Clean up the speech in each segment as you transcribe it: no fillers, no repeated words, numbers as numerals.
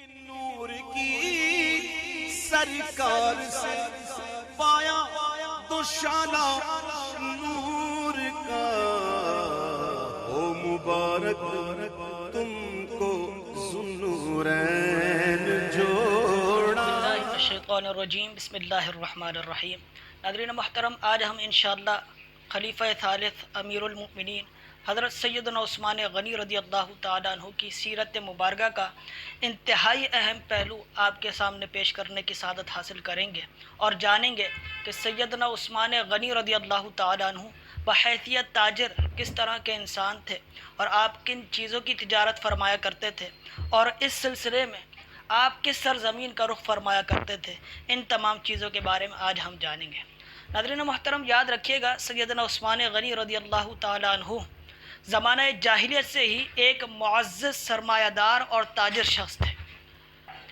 نور کی سرکار سے پایا دوشالہ نور کا، او مبارک تم کو ذوالنورین جوڑا۔ الشیطان الرجیم، بسم اللہ الرحمن الرحیم۔ ناظرین محترم، آج ہم انشاءاللہ خلیفہ ثالث امیر المؤمنین حضرت سیدنا عثمان غنی رضی اللہ تعالیٰ عنہ کی سیرت مبارکہ کا انتہائی اہم پہلو آپ کے سامنے پیش کرنے کی سعادت حاصل کریں گے اور جانیں گے کہ سیدنا عثمان غنی رضی اللہ تعالیٰ عنہ بحیثیت تاجر کس طرح کے انسان تھے اور آپ کن چیزوں کی تجارت فرمایا کرتے تھے اور اس سلسلے میں آپ کس سرزمین کا رخ فرمایا کرتے تھے۔ ان تمام چیزوں کے بارے میں آج ہم جانیں گے۔ ناظرین محترم، یاد رکھیے گا سیدنا عثمان غنی رضی اللہ تعالیٰ عنہ زمانہ جاہلیت سے ہی ایک معزز سرمایہ دار اور تاجر شخص تھے۔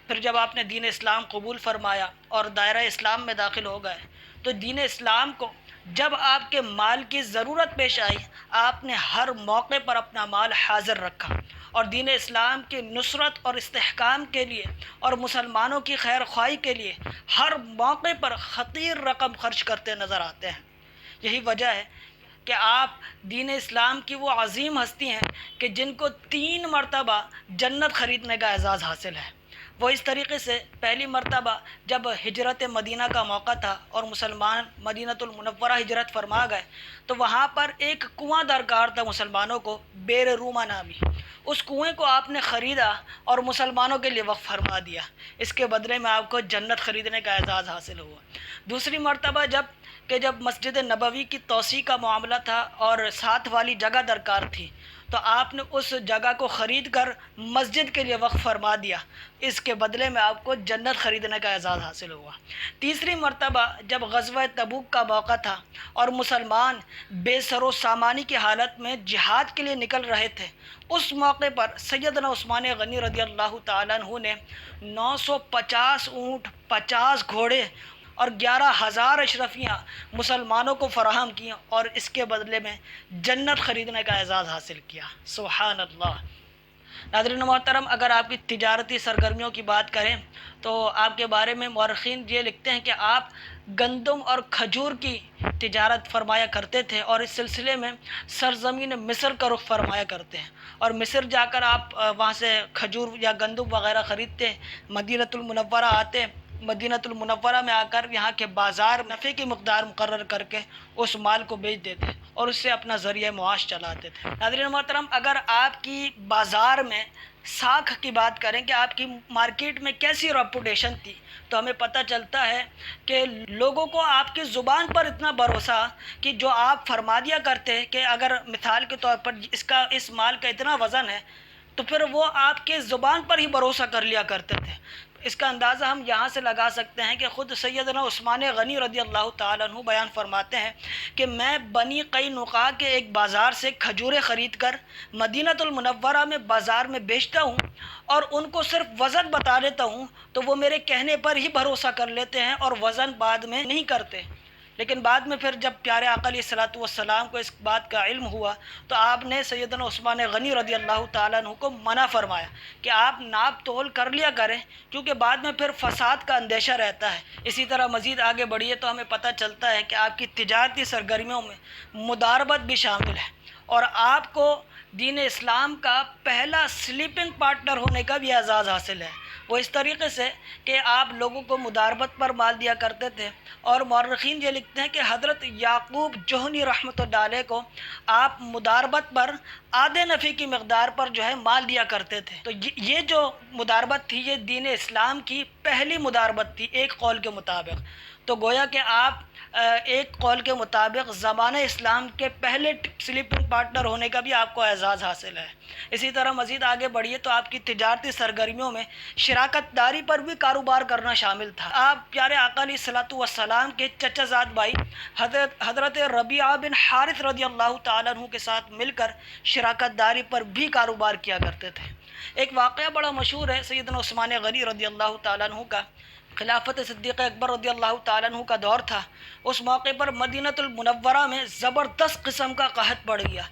پھر جب آپ نے دین اسلام قبول فرمایا اور دائرہ اسلام میں داخل ہو گئے تو دین اسلام کو جب آپ کے مال کی ضرورت پیش آئی، آپ نے ہر موقع پر اپنا مال حاضر رکھا اور دین اسلام کی نصرت اور استحکام کے لیے اور مسلمانوں کی خیر خواہی کے لیے ہر موقع پر خطیر رقم خرچ کرتے نظر آتے ہیں۔ یہی وجہ ہے کہ آپ دین اسلام کی وہ عظیم ہستی ہیں کہ جن کو 3 مرتبہ جنت خریدنے کا اعزاز حاصل ہے۔ وہ اس طریقے سے پہلی مرتبہ جب ہجرت مدینہ کا موقع تھا اور مسلمان مدینۃ المنورہ ہجرت فرما گئے تو وہاں پر ایک کنواں درکار تھا مسلمانوں کو، بیر روما نامی۔ اس کنویں کو آپ نے خریدا اور مسلمانوں کے لیے وقف فرما دیا۔ اس کے بدلے میں آپ کو جنت خریدنے کا اعزاز حاصل ہوا۔ دوسری مرتبہ جب مسجد نبوی کی توسیع کا معاملہ تھا اور ساتھ والی جگہ درکار تھی تو آپ نے اس جگہ کو خرید کر مسجد کے لیے وقف فرما دیا۔ اس کے بدلے میں آپ کو جنت خریدنے کا اعزاز حاصل ہوا۔ تیسری مرتبہ جب غزوہ تبوک کا موقع تھا اور مسلمان بے سر و سامانی کی حالت میں جہاد کے لیے نکل رہے تھے، اس موقع پر سیدنا عثمان غنی رضی اللہ تعالیٰ عنہ نے 950 اونٹ، 50 گھوڑے اور 11,000 اشرفیاں مسلمانوں کو فراہم کیں اور اس کے بدلے میں جنت خریدنے کا اعزاز حاصل کیا۔ سبحان اللہ۔ ناظرین محترم، اگر آپ کی تجارتی سرگرمیوں کی بات کریں تو آپ کے بارے میں مورخین یہ لکھتے ہیں کہ آپ گندم اور کھجور کی تجارت فرمایا کرتے تھے اور اس سلسلے میں سرزمین مصر کا رخ فرمایا کرتے ہیں، اور مصر جا کر آپ وہاں سے کھجور یا گندم وغیرہ خریدتے، مدینۃ المنورہ آتے، مدینۃ المنورہ میں آ کر یہاں کے بازار نفع کی مقدار مقرر کر کے اس مال کو بیچ دیتے اور اس سے اپنا ذریعہ معاش چلاتے تھے۔ ناظرین محترم، اگر آپ کی بازار میں ساکھ کی بات کریں کہ آپ کی مارکیٹ میں کیسی ریپوٹیشن تھی تو ہمیں پتہ چلتا ہے کہ لوگوں کو آپ کی زبان پر اتنا بھروسہ کہ جو آپ فرما دیا کرتے کہ اگر مثال کے طور پر اس مال کا اتنا وزن ہے تو پھر وہ آپ کے زبان پر ہی بھروسہ کر لیا کرتے تھے۔ اس کا اندازہ ہم یہاں سے لگا سکتے ہیں کہ خود سیدنا عثمان غنی رضی اللہ تعالیٰ عنہ بیان فرماتے ہیں کہ میں بنی قینقاع کے ایک بازار سے کھجوریں خرید کر مدینۃ المنورہ میں بازار میں بیچتا ہوں اور ان کو صرف وزن بتا دیتا ہوں تو وہ میرے کہنے پر ہی بھروسہ کر لیتے ہیں اور وزن بعد میں نہیں کرتے۔ لیکن بعد میں پھر جب پیارے آقا علیہ الصلوۃ والسلام کو اس بات کا علم ہوا تو آپ نے سیدنا عثمان غنی رضی اللہ تعالیٰ عنہ کو منع فرمایا کہ آپ ناپ تول کر لیا کریں، کیونکہ بعد میں پھر فساد کا اندیشہ رہتا ہے۔ اسی طرح مزید آگے بڑھیے تو ہمیں پتہ چلتا ہے کہ آپ کی تجارتی سرگرمیوں میں مداربت بھی شامل ہے اور آپ کو دین اسلام کا پہلا سلیپنگ پارٹنر ہونے کا بھی اعزاز حاصل ہے۔ وہ اس طریقے سے کہ آپ لوگوں کو مداربت پر مال دیا کرتے تھے، اور مورخین یہ لکھتے ہیں کہ حضرت یعقوب جوہنی رحمۃ اللہ علیہ کو آپ مداربت پر آدھے نفع کی مقدار پر مال دیا کرتے تھے۔ تو یہ جو مداربت تھی یہ دین اسلام کی پہلی مداربت تھی ایک قول کے مطابق۔ تو گویا کہ آپ ایک قول کے مطابق زمانہ اسلام کے پہلے سلیپنگ پارٹنر ہونے کا بھی آپ کو اعزاز حاصل ہے۔ اسی طرح مزید آگے بڑھیے تو آپ کی تجارتی سرگرمیوں میں شراکت داری پر بھی کاروبار کرنا شامل تھا۔ آپ پیارے آقا علیہ الصلوۃ والسلام کے چچا زاد بھائی حضرت ربیعہ بن حارث رضی اللہ تعالیٰ عنہ کے ساتھ مل کر شراکت داری پر بھی کاروبار کیا کرتے تھے۔ ایک واقعہ بڑا مشہور ہے سیدنا عثمان غنی رضی اللہ تعالیٰ عنہ کا۔ خلافت صدیق اکبر رضی اللہ تعالیٰ عنہ کا دور تھا۔ اس موقع پر مدینۃ المنورہ میں زبردست قسم کا قحط پڑ گیا۔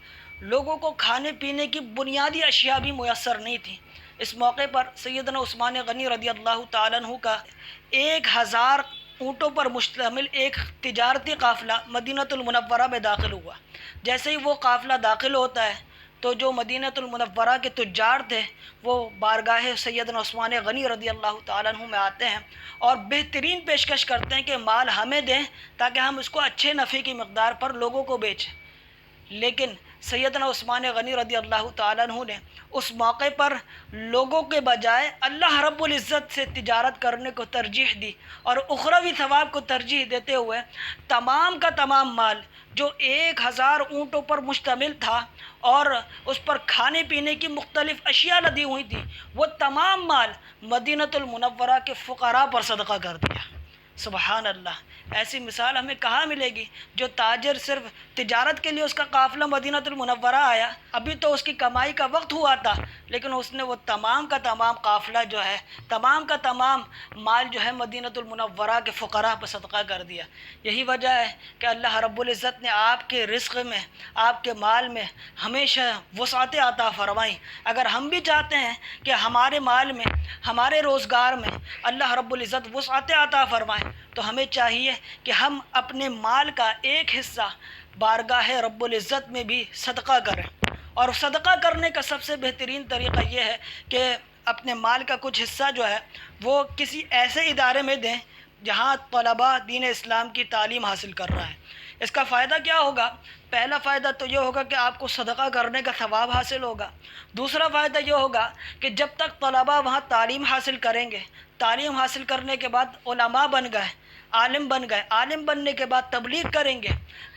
لوگوں کو کھانے پینے کی بنیادی اشیاء بھی میسر نہیں تھیں۔ اس موقع پر سیدنا عثمان غنی رضی اللہ تعالیٰ عنہ کا 1000 اونٹوں پر مشتمل ایک تجارتی قافلہ مدینہ المنورہ میں داخل ہوا۔ جیسے ہی وہ قافلہ داخل ہوتا ہے تو جو مدینہ المنورہ کے تجار تھے وہ بارگاہ سیدنا عثمان غنی رضی اللہ تعالیٰ عنہ میں آتے ہیں اور بہترین پیشکش کرتے ہیں کہ مال ہمیں دیں تاکہ ہم اس کو اچھے نفع کی مقدار پر لوگوں کو بیچیں۔ لیکن سیدنا عثمان غنی رضی اللہ تعالیٰ عنہ نے اس موقع پر لوگوں کے بجائے اللہ رب العزت سے تجارت کرنے کو ترجیح دی اور اخروی ثواب کو ترجیح دیتے ہوئے تمام کا تمام مال جو 1000 اونٹوں پر مشتمل تھا اور اس پر کھانے پینے کی مختلف اشیاء لدی ہوئی تھی، وہ تمام مال مدینہ المنورہ کے فقراء پر صدقہ کر دیا۔ سبحان اللہ، ایسی مثال ہمیں کہاں ملے گی؟ جو تاجر صرف تجارت کے لیے اس کا قافلہ مدینہ المنورہ آیا، ابھی تو اس کی کمائی کا وقت ہوا تھا، لیکن اس نے وہ تمام کا تمام قافلہ جو ہے، تمام کا تمام مال جو ہے مدینہ المنورہ کے فقراء پر صدقہ کر دیا۔ یہی وجہ ہے کہ اللہ رب العزت نے آپ کے رزق میں، آپ کے مال میں ہمیشہ وسعت عطا فرمائی۔ اگر ہم بھی چاہتے ہیں کہ ہمارے مال میں، ہمارے روزگار میں اللہ رب العزت وسعت عطا فرمائے تو ہمیں چاہیے کہ ہم اپنے مال کا ایک حصہ بارگاہ رب العزت میں بھی صدقہ کریں۔ اور صدقہ کرنے کا سب سے بہترین طریقہ یہ ہے کہ اپنے مال کا کچھ حصہ جو ہے وہ کسی ایسے ادارے میں دیں جہاں طلباء دین اسلام کی تعلیم حاصل کر رہا ہے۔ اس کا فائدہ کیا ہوگا؟ پہلا فائدہ تو یہ ہوگا کہ آپ کو صدقہ کرنے کا ثواب حاصل ہوگا۔ دوسرا فائدہ یہ ہوگا کہ جب تک طلباء وہاں تعلیم حاصل کریں گے، تعلیم حاصل کرنے کے بعد علماء بن گئے، عالم بن گئے، عالم بننے کے بعد تبلیغ کریں گے،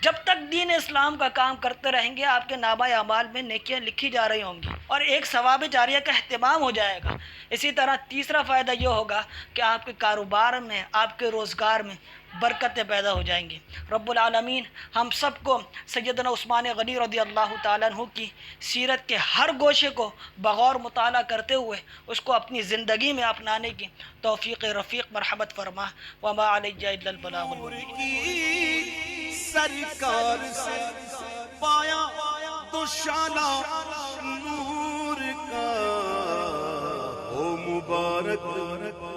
جب تک دین اسلام کا کام کرتے رہیں گے آپ کے نامہ اعمال میں نیکیاں لکھی جا رہی ہوں گی اور ایک ثواب جاریہ کا اہتمام ہو جائے گا۔ اسی طرح تیسرا فائدہ یہ ہوگا کہ آپ کے کاروبار میں، آپ کے روزگار میں برکتیں پیدا ہو جائیں گی۔ رب العالمین ہم سب کو سیدنا عثمان غنی رضی اللہ تعالیٰ عنہ کی سیرت کے ہر گوشے کو بغور مطالعہ کرتے ہوئے اس کو اپنی زندگی میں اپنانے کی توفیق رفیق مرحمت فرما۔ وما علیہ الا البلاغ المبین۔ کی سرکار سے پایا دوشانہ نور کا، ہو مبارک